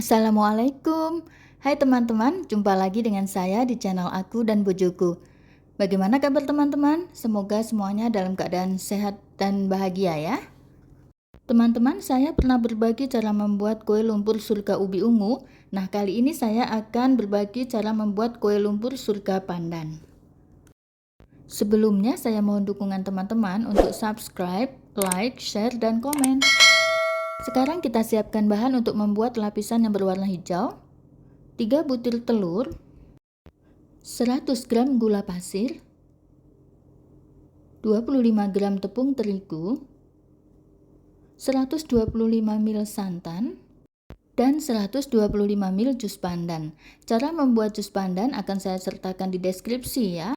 Assalamualaikum. Hai teman-teman, jumpa lagi dengan saya di channel aku dan bojoku. Bagaimana kabar teman-teman? Semoga semuanya dalam keadaan sehat dan bahagia ya. Teman-teman, saya pernah berbagi cara membuat kue lumpur surga ubi ungu. Nah, kali ini saya akan berbagi cara membuat kue lumpur surga pandan. Sebelumnya, saya mohon dukungan teman-teman untuk subscribe, like, share, dan komen. Sekarang kita siapkan bahan untuk membuat lapisan yang berwarna hijau. 3 butir telur, 100 gram gula pasir, 25 gram tepung terigu, 125 ml santan, dan 125 ml jus pandan. Cara membuat jus pandan akan saya sertakan di deskripsi ya.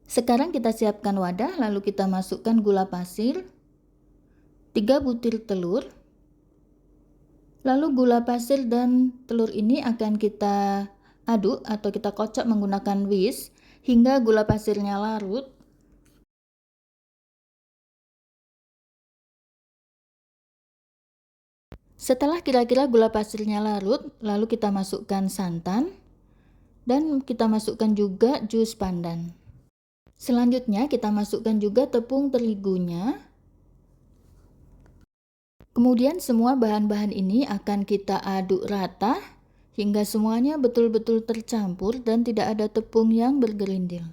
Sekarang kita siapkan wadah, lalu kita masukkan gula pasir, 3 butir telur. Lalu gula pasir dan telur ini akan kita aduk atau kita kocok menggunakan whisk hingga gula pasirnya larut. Setelah kira-kira gula pasirnya larut, lalu kita masukkan santan dan kita masukkan juga jus pandan. Selanjutnya kita masukkan juga tepung terigunya. Kemudian semua bahan-bahan ini akan kita aduk rata hingga semuanya betul-betul tercampur dan tidak ada tepung yang bergerindil.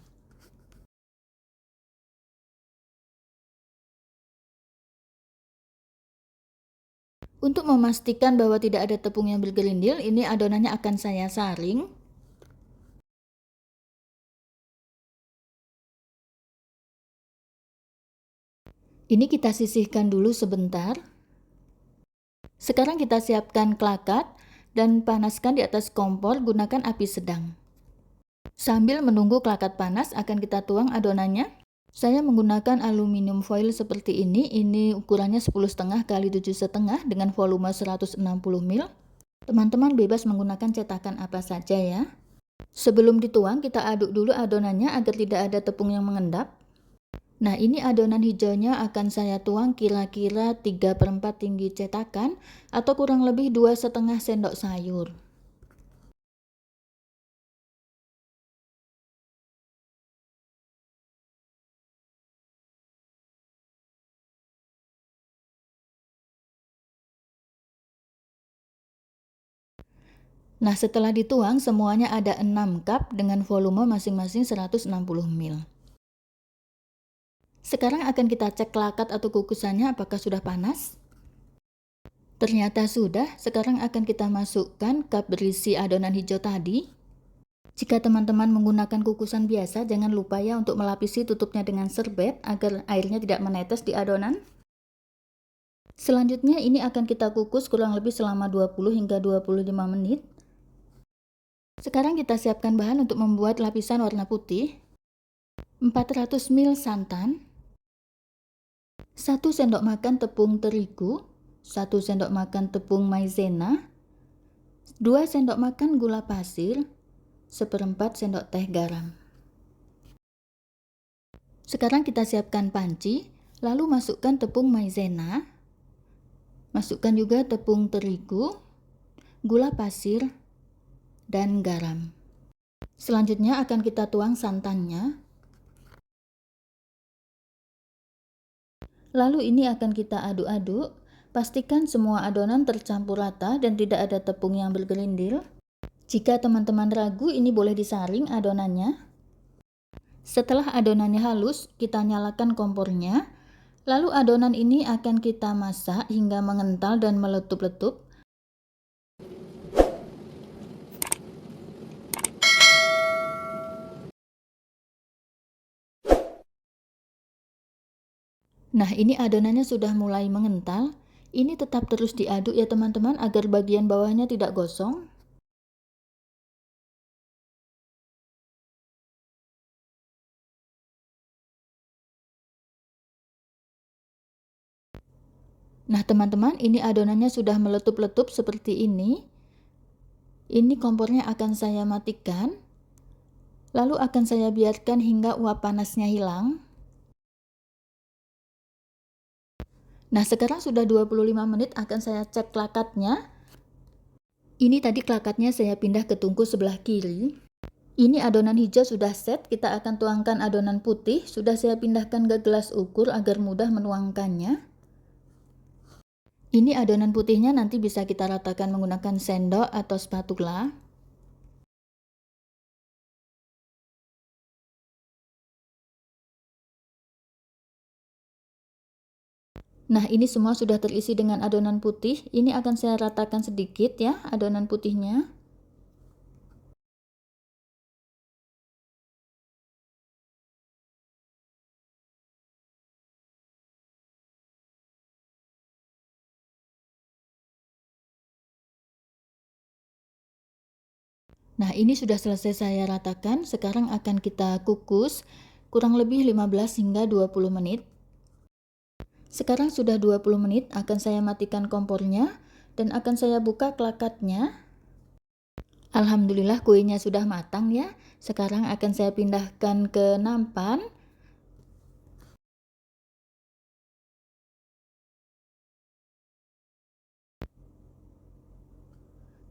Untuk memastikan bahwa tidak ada tepung yang bergerindil, ini adonannya akan saya saring. Ini kita sisihkan dulu sebentar. Sekarang kita siapkan klakat dan panaskan di atas kompor, gunakan api sedang. Sambil menunggu klakat panas, akan kita tuang adonannya. Saya menggunakan aluminium foil seperti ini ukurannya 10,5 x 7,5 dengan volume 160 ml. Teman-teman bebas menggunakan cetakan apa saja ya. Sebelum dituang, kita aduk dulu adonannya agar tidak ada tepung yang mengendap. Nah, ini adonan hijaunya akan saya tuang kira-kira 3/4 tinggi cetakan atau kurang lebih 2,5 sendok sayur. Nah, setelah dituang semuanya ada 6 cup dengan volume masing-masing 160 ml. Sekarang akan kita cek lakat atau kukusannya apakah sudah panas. Ternyata sudah. Sekarang akan kita masukkan cup berisi adonan hijau tadi. Jika teman-teman menggunakan kukusan biasa, jangan lupa ya untuk melapisi tutupnya dengan serbet agar airnya tidak menetes di adonan. Selanjutnya ini akan kita kukus kurang lebih selama 20 hingga 25 menit. Sekarang kita siapkan bahan untuk membuat lapisan warna putih. 400 ml santan, 1 sendok makan tepung terigu, 1 sendok makan tepung maizena, 2 sendok makan gula pasir, 1/4 sendok teh garam. Sekarang kita siapkan panci, lalu masukkan tepung maizena, masukkan juga tepung terigu, gula pasir, dan garam. Selanjutnya akan kita tuang santannya. Lalu ini akan kita aduk-aduk. Pastikan semua adonan tercampur rata dan tidak ada tepung yang bergerindil. Jika teman-teman ragu, ini boleh disaring adonannya. Setelah adonannya halus, kita nyalakan kompornya. Lalu adonan ini akan kita masak hingga mengental dan meletup-letup. Nah, ini adonannya sudah mulai mengental. Ini tetap terus diaduk ya teman-teman agar bagian bawahnya tidak gosong. Nah, teman-teman, ini adonannya sudah meletup-letup seperti ini. Ini kompornya akan saya matikan. Lalu akan saya biarkan hingga uap panasnya hilang. Nah, sekarang sudah 25 menit, akan saya cek lakatnya. Ini tadi kelakatnya saya pindah ke tungku sebelah kiri. Ini adonan hijau sudah set, kita akan tuangkan adonan putih. Sudah saya pindahkan ke gelas ukur agar mudah menuangkannya. Ini adonan putihnya nanti bisa kita ratakan menggunakan sendok atau spatula. Nah, ini semua sudah terisi dengan adonan putih. Ini akan saya ratakan sedikit ya, adonan putihnya. Nah, ini sudah selesai saya ratakan. Sekarang akan kita kukus kurang lebih 15 hingga 20 menit. Sekarang sudah 20 menit, akan saya matikan kompornya dan akan saya buka kelakatnya. Alhamdulillah kuenya sudah matang ya. Sekarang akan saya pindahkan ke nampan.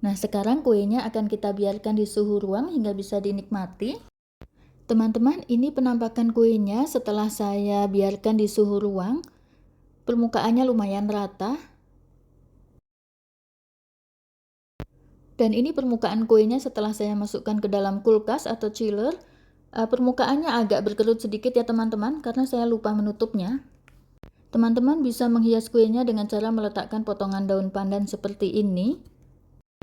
Nah, sekarang kuenya akan kita biarkan di suhu ruang hingga bisa dinikmati. Teman-teman, ini penampakan kuenya setelah saya biarkan di suhu ruang. Permukaannya lumayan rata. Dan ini permukaan kuenya setelah saya masukkan ke dalam kulkas atau chiller. Permukaannya agak berkerut sedikit ya teman-teman, karena saya lupa menutupnya. Teman-teman bisa menghias kuenya dengan cara meletakkan potongan daun pandan seperti ini.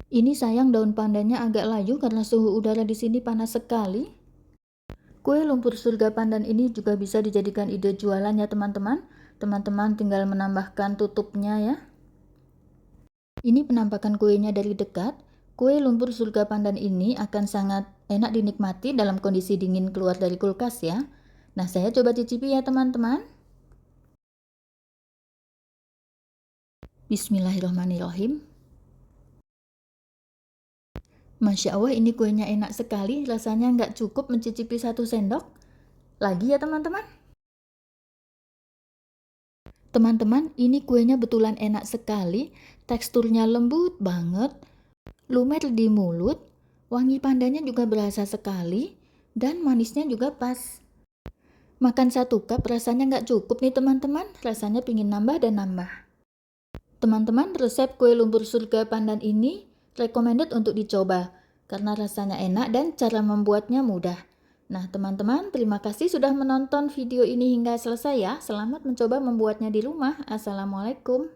Ini sayang daun pandannya agak layu karena suhu udara di sini panas sekali. Kue lumpur surga pandan ini juga bisa dijadikan ide jualan ya teman-teman. Teman-teman tinggal menambahkan tutupnya ya. Ini penampakan kuenya dari dekat. Kue lumpur surga pandan ini akan sangat enak dinikmati dalam kondisi dingin keluar dari kulkas ya. Nah, saya coba cicipi ya teman-teman. Bismillahirrahmanirrahim. Masya Allah, ini kuenya enak sekali. Rasanya nggak cukup mencicipi 1 sendok. Lagi ya teman-teman. Teman-teman, ini kuenya betulan enak sekali. Teksturnya lembut banget. Lumer di mulut. Wangi pandannya juga berasa sekali. Dan manisnya juga pas. Makan 1 cup rasanya nggak cukup nih teman-teman. Rasanya pingin nambah dan nambah. Teman-teman, resep kue lumpur surga pandan ini recommended untuk dicoba karena rasanya enak dan cara membuatnya mudah. Nah, teman-teman, terima kasih sudah menonton video ini hingga selesai ya. Selamat mencoba membuatnya di rumah. Assalamualaikum.